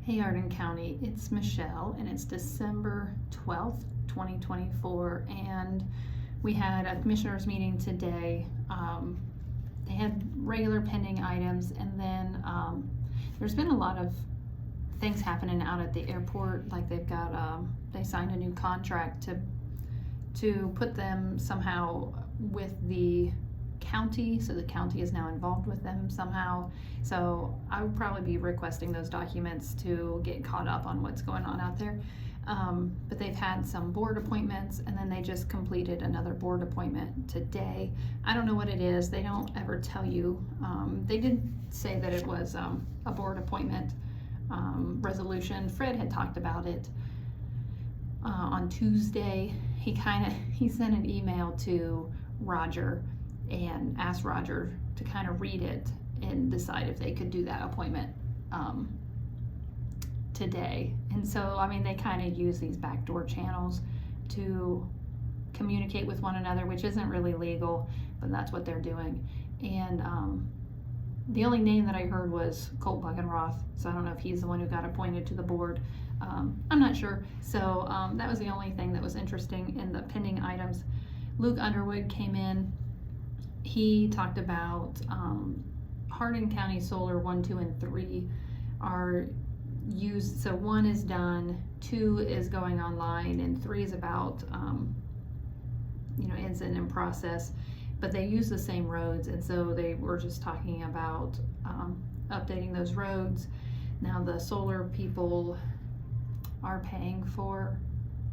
Hey Hardin County, it's Michelle and it's December 12th, 2024, and we had a commissioners meeting today. They had regular pending items, and then there's been a lot of things happening out at the airport. Like they signed a new contract to put them somehow with the county, so the county is now involved with them somehow. So I would probably be requesting those documents to get caught up on what's going on out there. But they've had some board appointments, and then they just completed another board appointment today. I don't know what it is. They don't ever tell you. They did say that it was a board appointment resolution. Fred had talked about it on Tuesday. He sent an email to Roger and asked Roger to kind of read it and decide if they could do that appointment today. And so, I mean, they kind of use these backdoor channels to communicate with one another, which isn't really legal, but that's what they're doing. And the only name that I heard was Colt Buckenroth, so I don't know if he's the one who got appointed to the board. I'm not sure. So that was the only thing that was interesting in the pending items. Luke Underwood came in. He talked about Hardin County Solar 1, 2, and 3 are used. So 1 is done, 2 is going online, and 3 is about, is in process. But they use the same roads, and so they were just talking about updating those roads. Now the solar people are paying for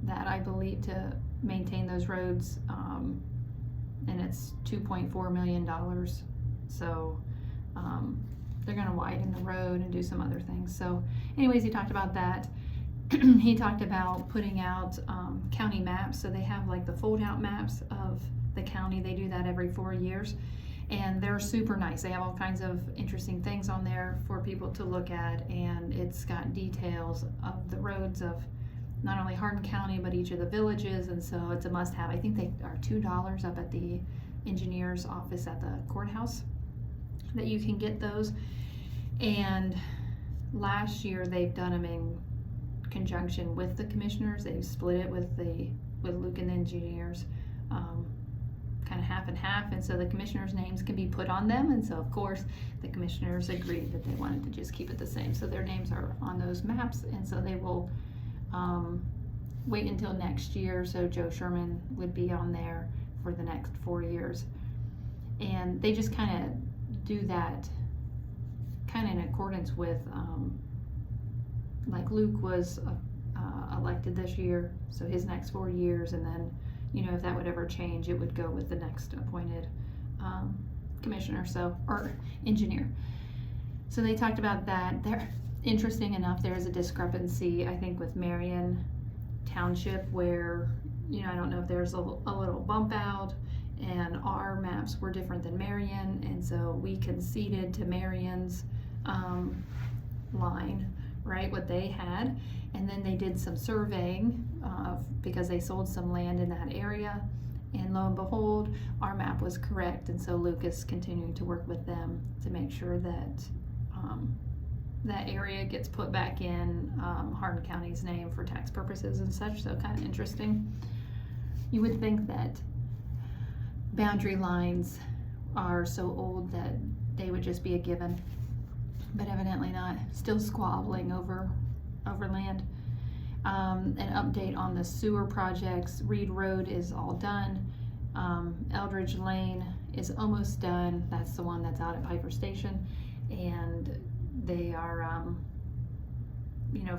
that, I believe, to maintain those roads. And it's $2.4 million. So they're going to widen the road and do some other things. So anyways, he talked about that. He talked about putting out county maps. So they have like the fold out maps of the county. They do that every 4 years, and they're super nice. They have all kinds of interesting things on there for people to look at, and it's got details of the roads of not only Hardin County, but each of the villages, and so it's a must-have. I think they are $2 up at the engineer's office at the courthouse that you can get those. And last year they've done them in conjunction with the commissioners. They've split it with Luke and the engineers, kind of half and half, and so the commissioners' names can be put on them. And so of course the commissioners agreed that they wanted to just keep it the same, so their names are on those maps, and so they will wait until next year, so Joe Sherman would be on there for the next 4 years. And they just kind of do that kind of in accordance with, like Luke was elected this year, so his next 4 years, and then, if that would ever change, it would go with the next appointed commissioner, or engineer. So they talked about that. Interesting enough, there is a discrepancy, I think, with Marion Township, where, I don't know if there's a little bump out, and our maps were different than Marion, and so we conceded to Marion's line, right, what they had, and then they did some surveying because they sold some land in that area, and lo and behold, our map was correct. And so Luke is continuing to work with them to make sure that that area gets put back in Hardin County's name for tax purposes and such. So kind of interesting. You would think that boundary lines are so old that they would just be a given, but evidently not. Still squabbling over land. An update on the sewer projects. Reed Road is all done. Eldridge Lane is almost done. That's the one that's out at Piper Station, and they are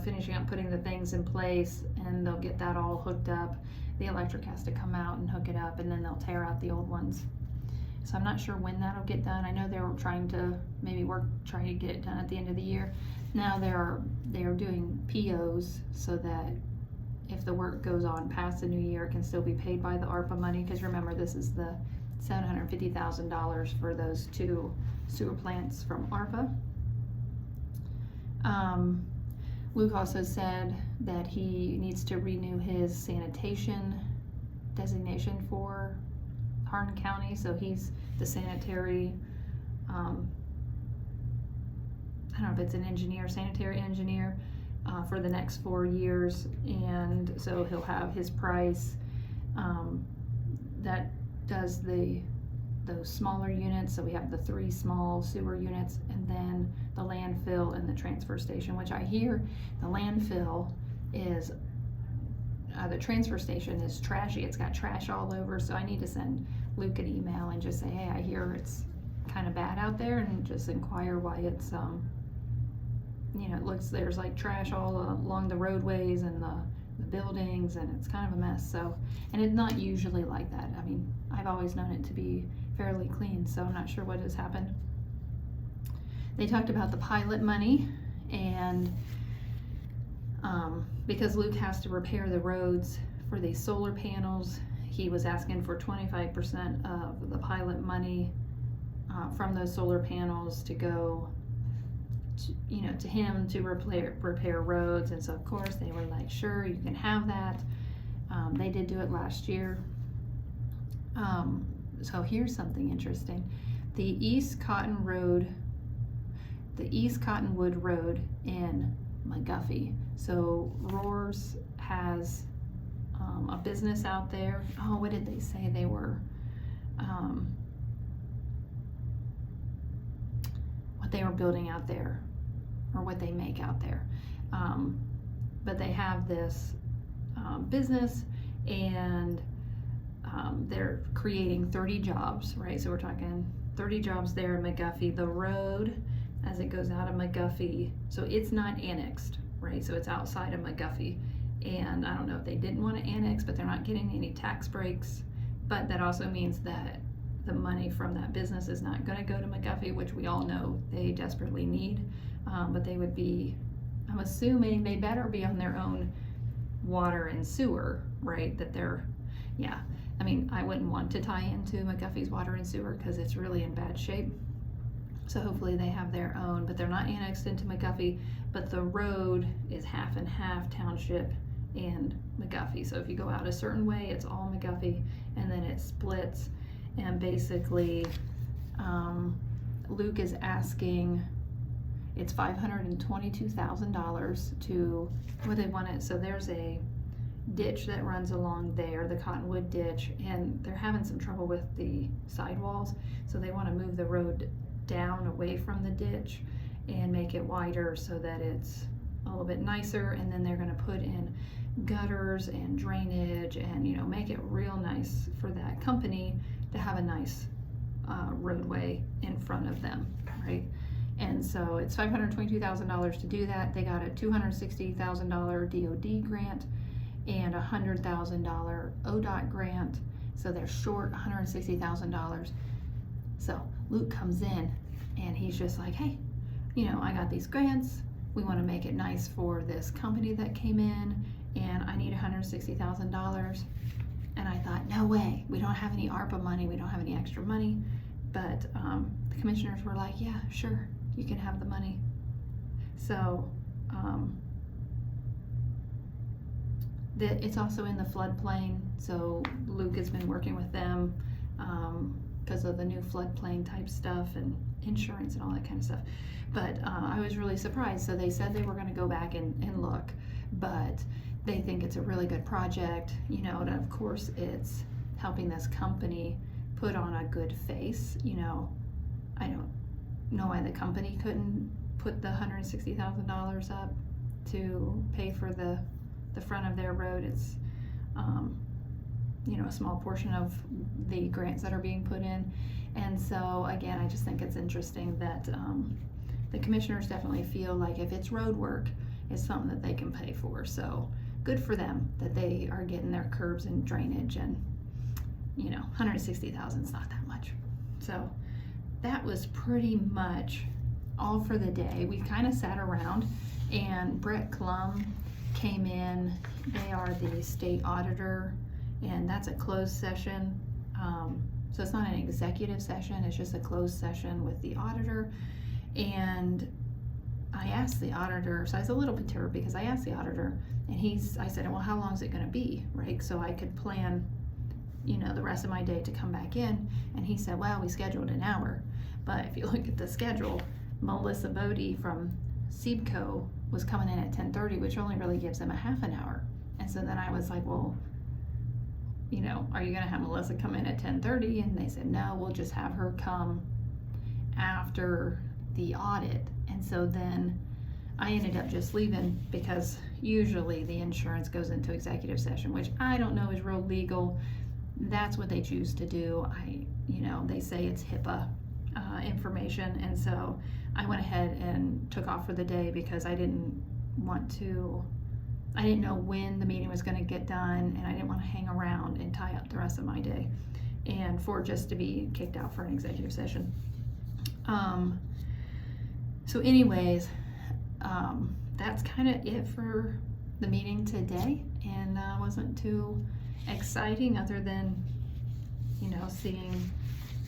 finishing up putting the things in place, and they'll get that all hooked up. The electric has to come out and hook it up, and then they'll tear out the old ones. So I'm not sure when that'll get done. I know they were trying to try to get it done at the end of the year. Now they are doing POs so that if the work goes on past the new year, it can still be paid by the ARPA money, because remember, this is the $750,000 for those 2 sewer plants from ARPA. Luke also said that he needs to renew his sanitation designation for Hardin County, so he's the sanitary I don't know if it's an engineer, sanitary engineer, for the next 4 years, and so he'll have his price that does those smaller units. So we have the 3 small sewer units, and then the landfill and the transfer station, which I hear the landfill is the transfer station is trashy. It's got trash all over, so I need to send Luke an email and just say, hey, I hear it's kind of bad out there, and just inquire why it's it looks, there's like trash all along the roadways and the buildings, and it's kind of a mess. So, and it's not usually like that. I mean, I've always known it to be fairly clean, so I'm not sure what has happened. They talked about the pilot money, and because Luke has to repair the roads for these solar panels, he was asking for 25% of the pilot money from those solar panels to go to him to repair roads. And so of course they were like, sure, you can have that. They did do it last year. So here's something interesting. The East Cottonwood Road in McGuffey. So Roars has a business out there. Oh, what did they say they were? What they were building out there, or what they make out there. But they have this business, and they're creating 30 jobs, right? So we're talking 30 jobs there in McGuffey. The road, as it goes out of McGuffey, so it's not annexed, right? So it's outside of McGuffey. And I don't know if they didn't want to annex, but they're not getting any tax breaks. But that also means that the money from that business is not going to go to McGuffey, which we all know they desperately need. But they would be, I'm assuming they better be on their own water and sewer, right? That they're, yeah. I mean, I wouldn't want to tie into McGuffey's water and sewer because it's really in bad shape. So hopefully they have their own, but they're not annexed into McGuffey. But the road is half and half township and McGuffey. So if you go out a certain way, it's all McGuffey, and then it splits. And basically, Luke is asking, it's $522,000 to, what they want it. So there's a ditch that runs along there, the Cottonwood ditch, and they're having some trouble with the sidewalls. So they want to move the road down away from the ditch and make it wider so that it's a little bit nicer. And then they're going to put in gutters and drainage and make it real nice for that company to have a nice roadway in front of them, right? And so it's $522,000 to do that. They got a $260,000 DOD grant and a $100,000 ODOT grant, so they're short $160,000. So Luke comes in and he's just like, hey, I got these grants. We want to make it nice for this company that came in, and I need $160,000. And I thought, no way, we don't have any ARPA money, we don't have any extra money. But the commissioners were like, yeah, sure, you can have the money. So it's also in the floodplain, so Luke has been working with them because of the new floodplain type stuff and insurance and all that kind of stuff. But I was really surprised. So they said they were going to go back and look, but they think it's a really good project, and of course it's helping this company put on a good face. I don't know why the company couldn't put the $160,000 up to pay for the front of their road. It's a small portion of the grants that are being put in. And so again, I just think it's interesting that the commissioners definitely feel like if it's road work, it's something that they can pay for. So good for them that they are getting their curbs and drainage, and $160,000 is not that much. So that was pretty much all for the day. We kind of sat around, and Brett Klum came in. They are the state auditor, and that's a closed session. So it's not an executive session, it's just a closed session with the auditor. And I asked the auditor, so I was a little perturbed because I asked the auditor, and I said, well, how long is it going to be, right? So I could plan, the rest of my day to come back in. And he said, well, we scheduled an hour. But if you look at the schedule, Melissa Bodie from Seabco was coming in at 10:30, which only really gives them a half an hour. And so then I was like, well, you know, are you gonna have Melissa come in at 10:30? And they said, no, we'll just have her come after the audit. And so then I ended up just leaving, because usually the insurance goes into executive session, which I don't know is real legal. That's what they choose to do. You know, they say it's HIPAA information, and so I went ahead and took off for the day because I didn't know when the meeting was going to get done, and I didn't want to hang around and tie up the rest of my day, and for just to be kicked out for an executive session. So anyways, that's kind of it for the meeting today, and wasn't too exciting, other than, you know, seeing,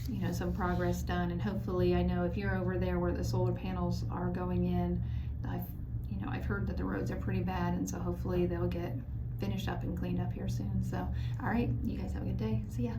you know, some progress done. And hopefully, I know if you're over there where the solar panels are going in, I've heard that the roads are pretty bad, and so hopefully they'll get finished up and cleaned up here soon. So, all right, you guys have a good day. See ya.